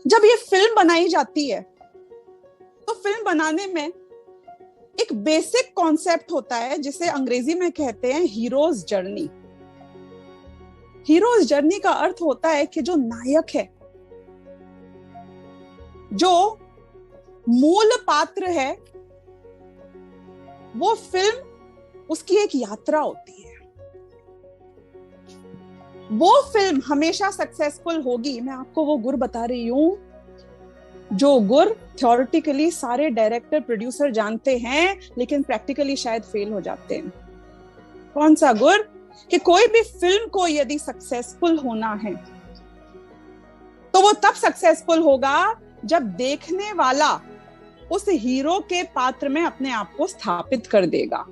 जब ये फिल्म बनाई जाती है तो फिल्म बनाने में एक बेसिक कॉन्सेप्ट होता है जिसे अंग्रेजी में कहते हैं हीरोज जर्नी। हीरोज जर्नी का अर्थ होता है कि जो नायक है, जो मूल पात्र है, वो फिल्म उसकी एक यात्रा होती है। वो फिल्म हमेशा सक्सेसफुल होगी। मैं आपको वो गुर बता रही हूं जो गुर थ्योरेटिकली सारे डायरेक्टर प्रोड्यूसर जानते हैं, लेकिन प्रैक्टिकली शायद फेल हो जाते हैं। कौन सा गुर? कि कोई भी फिल्म को यदि सक्सेसफुल होना है तो वो तब सक्सेसफुल होगा जब देखने वाला उस हीरो के पात्र में अपने आप को स्थापित कर देगा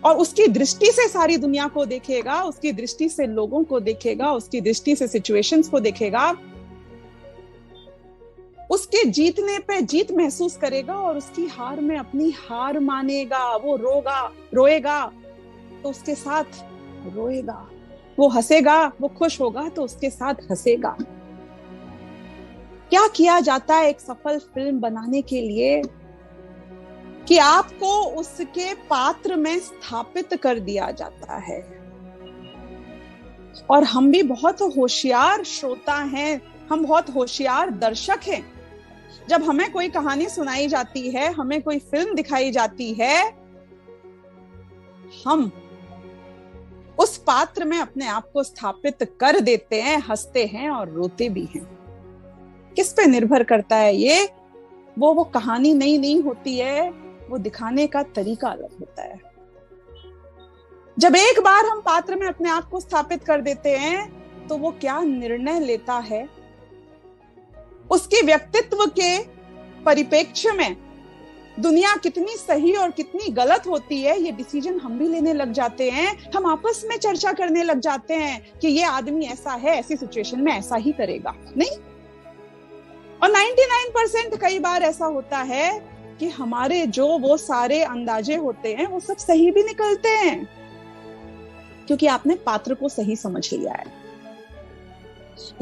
और उसकी दृष्टि से सारी दुनिया को देखेगा, उसकी दृष्टि से लोगों को देखेगा, उसकी दृष्टि से सिचुएशंस को देखेगा, उसके जीतने पे जीत महसूस करेगा और उसकी हार में अपनी हार मानेगा। वो रोएगा तो उसके साथ रोएगा, वो हंसेगा, वो खुश होगा तो उसके साथ हंसेगा। क्या किया जाता है एक सफल फिल्म बनाने के लिए कि आपको उसके पात्र में स्थापित कर दिया जाता है। और हम भी बहुत होशियार श्रोता हैं, हम बहुत होशियार दर्शक हैं। जब हमें कोई कहानी सुनाई जाती है, हमें कोई फिल्म दिखाई जाती है, हम उस पात्र में अपने आप को स्थापित कर देते हैं, हंसते हैं और रोते भी हैं। किस पे निर्भर करता है ये? वो कहानी नई नहीं होती है, वो दिखाने का तरीका अलग होता है। जब एक बार हम पात्र में अपने आप को स्थापित कर देते हैं तो वो क्या निर्णय लेता है, उसके व्यक्तित्व के परिप्रेक्ष्य में दुनिया कितनी सही और कितनी गलत होती है, ये डिसीजन हम भी लेने लग जाते हैं। हम आपस में चर्चा करने लग जाते हैं कि ये आदमी ऐसा है, ऐसी सिचुएशन में ऐसा ही करेगा। नहीं, और 99% कई बार ऐसा होता है कि हमारे जो वो सारे अंदाजे होते हैं वो सब सही भी निकलते हैं, क्योंकि आपने पात्र को सही समझ लिया है।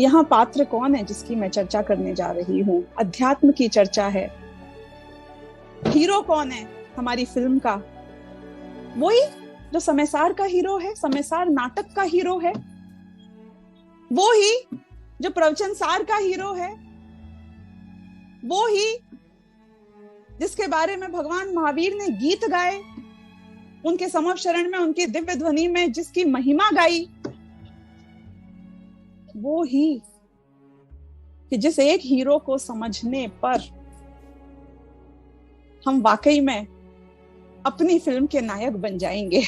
यहाँ पात्र कौन है जिसकी मैं चर्चा करने जा रही हूँ? अध्यात्म की चर्चा है। हीरो कौन है हमारी फिल्म का? वही जो समयसार का हीरो है, समयसार नाटक का हीरो है, वो ही जो प्रवचनसार का हीरो है, वो ही जिसके बारे में भगवान महावीर ने गीत गाए, उनके समवशरण में, उनकी दिव्य ध्वनि में जिसकी महिमा गाई, वो ही कि जिस एक हीरो को समझने पर हम वाकई में अपनी फिल्म के नायक बन जाएंगे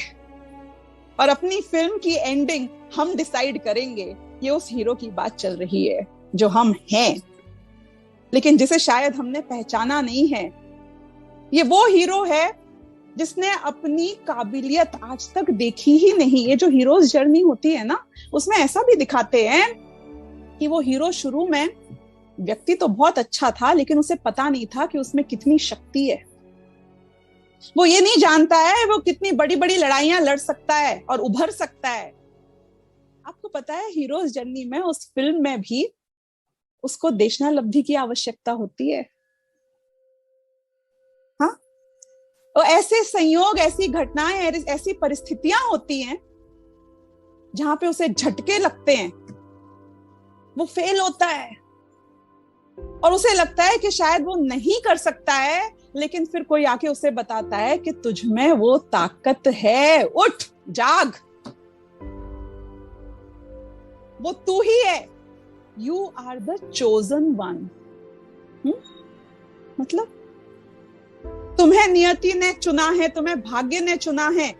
और अपनी फिल्म की एंडिंग हम डिसाइड करेंगे। ये उस हीरो की बात चल रही है जो हम हैं, लेकिन जिसे शायद हमने पहचाना नहीं है। ये वो हीरो है जिसने अपनी काबिलियत आज तक देखी ही नहीं। ये जो हीरोज जर्नी होती है ना, उसमें ऐसा भी दिखाते हैं कि वो हीरो शुरू में व्यक्ति तो बहुत अच्छा था, लेकिन उसे पता नहीं था कि उसमें कितनी शक्ति है। वो ये नहीं जानता है वो कितनी बड़ी बड़ी लड़ाइयां लड़ सकता है और उभर सकता है। आपको पता है हीरोज जर्नी में, उस फिल्म में भी उसको देशनालब्धि की आवश्यकता होती है। हाँ, और ऐसे संयोग, ऐसी घटनाएं, ऐसी परिस्थितियां होती हैं जहां पे उसे झटके लगते हैं, वो फेल होता है और उसे लगता है कि शायद वो नहीं कर सकता है, लेकिन फिर कोई आके उसे बताता है कि तुझ में वो ताकत है, उठ, जाग, वो तू ही है, you are the chosen one. मतलब तुम्हें नियति ने चुना है, तुम्हें भाग्य ने चुना है,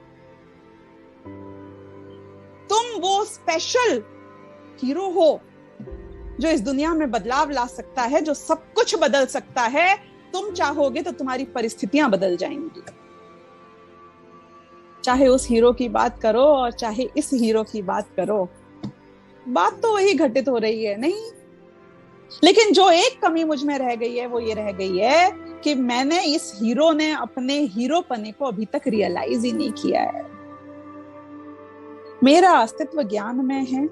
तुम वो स्पेशल हीरो हो जो इस दुनिया में बदलाव ला सकता है, जो सब कुछ बदल सकता है। तुम चाहोगे तो तुम्हारी परिस्थितियां बदल जाएंगी। चाहे उस हीरो की बात करो और चाहे इस हीरो की बात करो, बात तो वही घटित हो रही है। नहीं, लेकिन जो एक कमी मुझ में रह गई है वो ये रह गई है कि मैंने, इस हीरो ने अपने हीरोपने को अभी तक रियलाइज ही नहीं किया है। मेरा अस्तित्व ज्ञान में है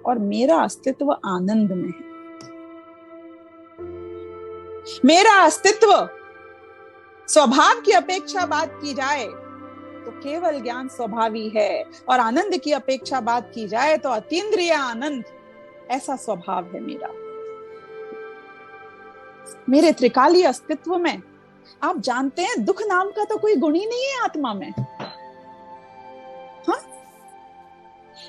और मेरा अस्तित्व आनंद में है। मेरा अस्तित्व स्वभाव की अपेक्षा बात की जाए तो केवल ज्ञान स्वभावी है, और आनंद की अपेक्षा बात की जाए तो अतीन्द्रिय आनंद ऐसा स्वभाव है मेरा। मेरे त्रिकालीय अस्तित्व में आप जानते हैं दुख नाम का तो कोई गुण ही नहीं है आत्मा में। हाँ,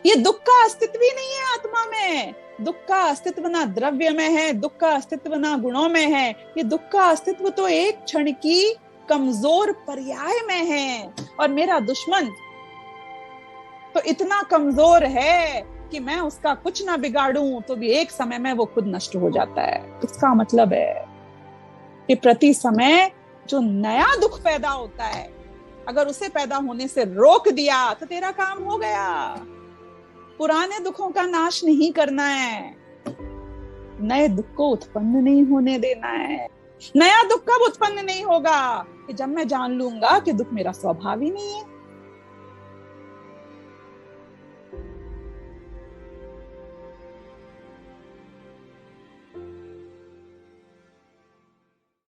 ये दुख का अस्तित्व ही नहीं है आत्मा में। दुख का अस्तित्व ना द्रव्य में है, दुख का अस्तित्व ना गुणों में है। ये दुख का अस्तित्व तो एक क्षण की कमजोर पर्याय में है। और मेरा दुश्मन तो इतना कमजोर है कि मैं उसका कुछ ना बिगाड़ूं तो भी एक समय में वो खुद नष्ट हो जाता है। इसका मतलब है कि प्रति समय जो नया दुख पैदा होता है, अगर उसे पैदा होने से रोक दिया तो तेरा काम हो गया। पुराने दुखों का नाश नहीं करना है, नए दुख को उत्पन्न नहीं होने देना है। नया दुख कब उत्पन्न नहीं होगा? कि जब मैं जान लूंगा कि दुख मेरा स्वभाव ही नहीं है।